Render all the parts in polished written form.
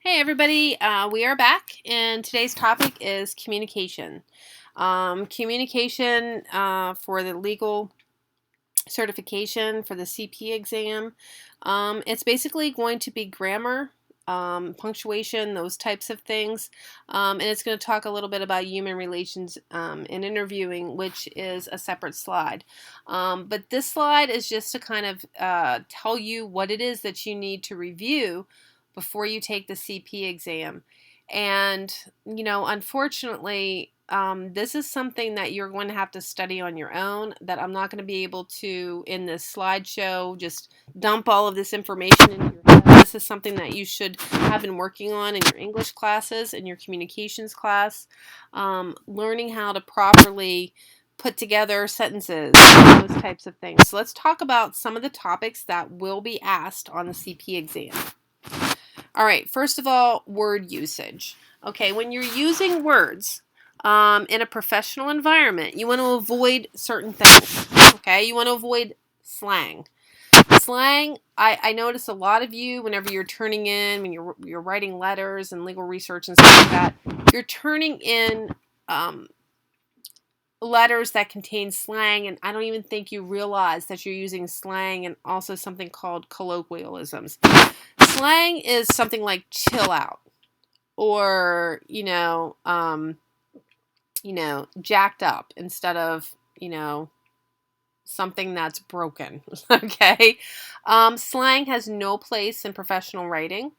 Hey everybody, we are back, and today's topic is communication. Communication for the legal certification for the CP exam. It's basically going to be grammar, punctuation, those types of things, and it's going to talk a little bit about human relations and interviewing, which is a separate slide. But this slide is just to kind of tell you what it is that you need to review before you take the CP exam. And, unfortunately, this is something that you're going to have to study on your own, that I'm not going to be able to, in this slideshow, just dump all of this information into your head. This is something that you should have been working on in your English classes, in your communications class, learning how to properly put together sentences, those types of things. So let's talk about some of the topics that will be asked on the CP exam. All right, first of all, word usage. Okay, when you're using words in a professional environment, you want to avoid certain things. Okay, you want to avoid slang. Slang, I notice a lot of you, whenever you're turning in, when you're writing letters and legal research and stuff like that, you're turning in letters that contain slang, and I don't even think you realize that you're using slang and also something called colloquialisms. Slang is something like chill out, or jacked up, instead of something that's broken. Okay, slang has no place in professional writing.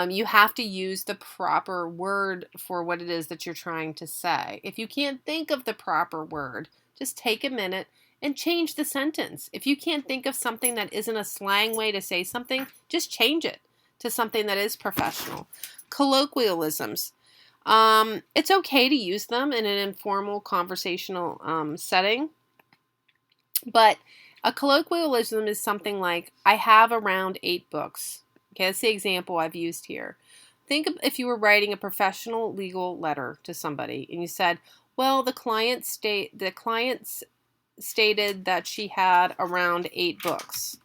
You have to use the proper word for what it is that you're trying to say. If you can't think of the proper word, just take a minute and change the sentence. If you can't think of something that isn't a slang way to say something, just change it to something that is professional. Colloquialisms. It's okay to use them in an informal conversational setting, but a colloquialism is something like, I have around 8 books. Okay, that's the example I've used here. Think of if you were writing a professional legal letter to somebody and you said, well, the client stated that she had around 8 books.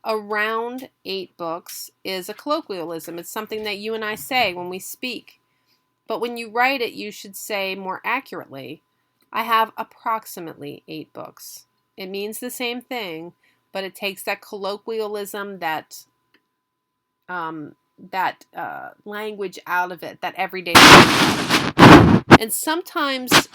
Around 8 books is a colloquialism. It's something that you and I say when we speak. But when you write it, you should say more accurately, I have approximately 8 books. It means the same thing, but it takes that colloquialism, that language out of it, that everyday language. And sometimes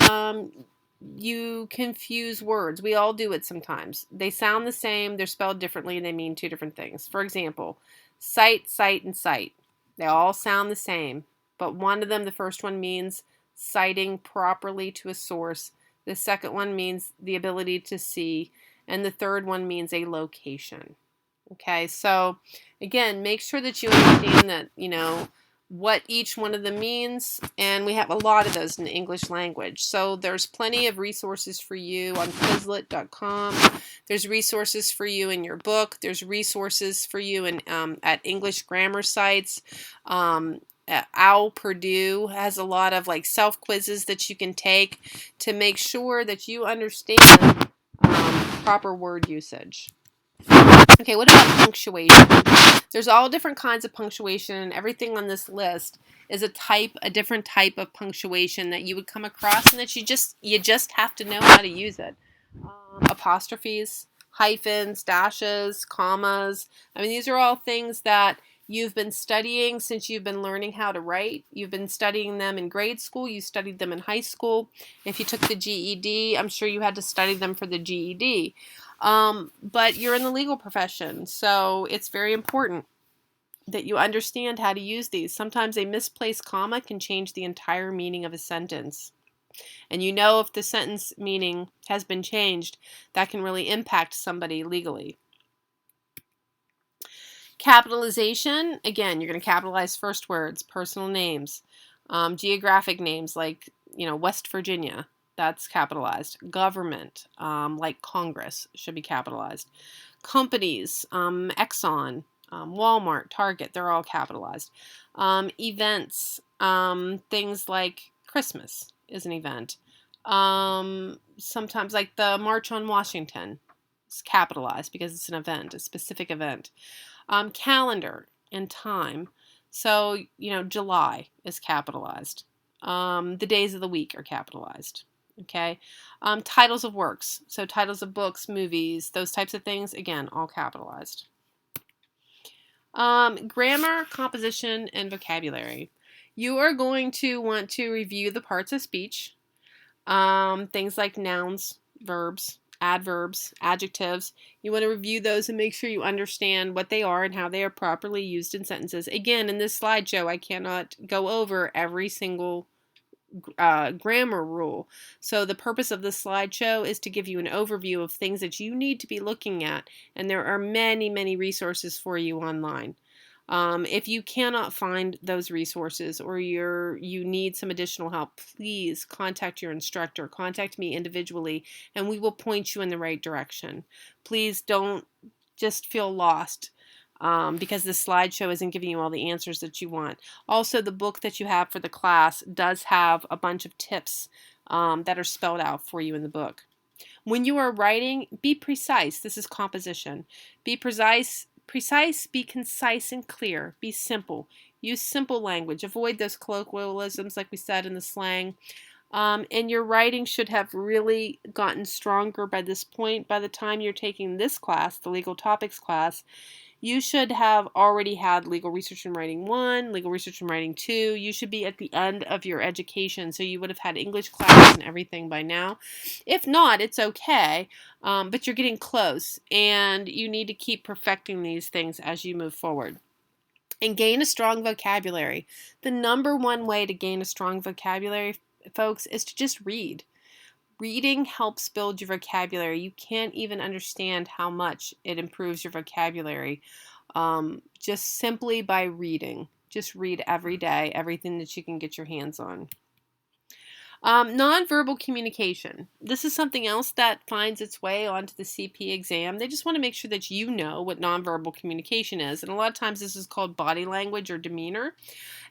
you confuse words. We all do it sometimes. They sound the same, they're spelled differently, and they mean 2 different things. For example, cite, cite, and cite. They all sound the same, but one of them, the first one, means citing properly to a source. The second one means the ability to see, and the third one means a location. Okay, so again, make sure that you understand that, what each one of them means, and we have a lot of those in the English language. So there's plenty of resources for you on Quizlet.com. There's resources for you in your book. There's resources for you in at English grammar sites. OWL Purdue has a lot of self quizzes that you can take to make sure that you understand proper word usage. Okay, what about punctuation? There's all different kinds of punctuation, and everything on this list is a different type of punctuation that you would come across, and that you just have to know how to use it. Apostrophes, hyphens, dashes, commas. I mean, these are all things that you've been studying since you've been learning how to write. You've been studying them in grade school. You studied them in high school. If you took the GED, I'm sure you had to study them for the GED. But you're in the legal profession, so it's very important that you understand how to use these. Sometimes a misplaced comma can change the entire meaning of a sentence. And if the sentence meaning has been changed, that can really impact somebody legally. Capitalization, again, you're going to capitalize first words, personal names, geographic names like, West Virginia. That's capitalized. Government, like Congress, should be capitalized. Companies, Exxon, Walmart, Target, they're all capitalized. Events, things like Christmas is an event. Sometimes like the March on Washington is capitalized because it's an event, a specific event. Calendar and time. So, July is capitalized. The days of the week are capitalized. Okay. Titles of works. So titles of books, movies, those types of things, again, all capitalized. Grammar, composition, and vocabulary. You are going to want to review the parts of speech, things like nouns, verbs, adverbs, adjectives. You want to review those and make sure you understand what they are and how they are properly used in sentences. Again, in this slideshow, I cannot go over every single grammar rule. So the purpose of this slideshow is to give you an overview of things that you need to be looking at, and there are many, many resources for you online. If you cannot find those resources or you need some additional help, please contact your instructor, contact me individually, and we will point you in the right direction. Please don't just feel lost because this slideshow isn't giving you all the answers that you want. Also, the book that you have for the class does have a bunch of tips that are spelled out for you in the book. When you are writing, be precise. This is composition. Be precise, be concise and clear. Be simple. Use simple language. Avoid those colloquialisms like we said in the slang. And your writing should have really gotten stronger by this point. By the time you're taking this class, the legal topics class, you should have already had Legal Research and Writing 1, Legal Research and Writing 2. You should be at the end of your education, so you would have had English classes and everything by now. If not, it's okay, but you're getting close, and you need to keep perfecting these things as you move forward. And gain a strong vocabulary. The number one way to gain a strong vocabulary, folks, is to just read. Reading helps build your vocabulary. You can't even understand how much it improves your vocabulary just simply by reading. Just read every day, everything that you can get your hands on. Nonverbal communication. This is something else that finds its way onto the CP exam. They just want to make sure that you know what nonverbal communication is. And a lot of times this is called body language or demeanor.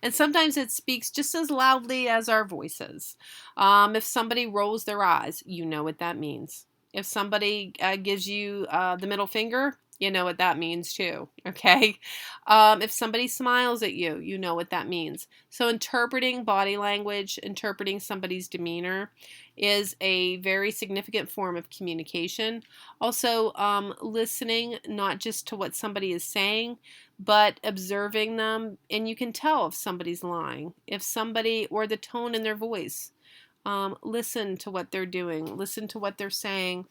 And sometimes it speaks just as loudly as our voices. If somebody rolls their eyes, you know what that means. If somebody gives you the middle finger, you know what that means too, okay? If somebody smiles at you, you know what that means. So interpreting body language, interpreting somebody's demeanor is a very significant form of communication. Also, listening not just to what somebody is saying, but observing them, and you can tell if somebody's lying. If somebody, or the tone in their voice. Listen to what they're doing, listen to what they're saying,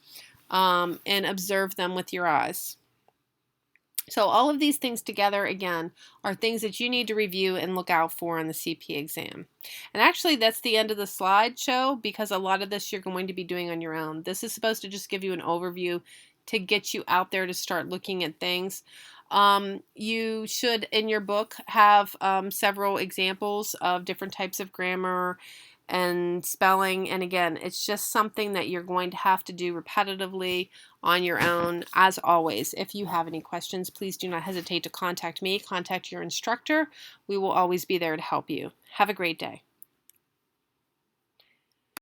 and observe them with your eyes. So all of these things together, again, are things that you need to review and look out for on the CP exam. And actually, that's the end of the slideshow because a lot of this you're going to be doing on your own. This is supposed to just give you an overview to get you out there to start looking at things. You should, in your book, have several examples of different types of grammar and spelling, and again, it's just something that you're going to have to do repetitively on your own. As always, if you have any questions, please do not hesitate to contact me, contact your instructor. We will always be there to help you. Have a great day.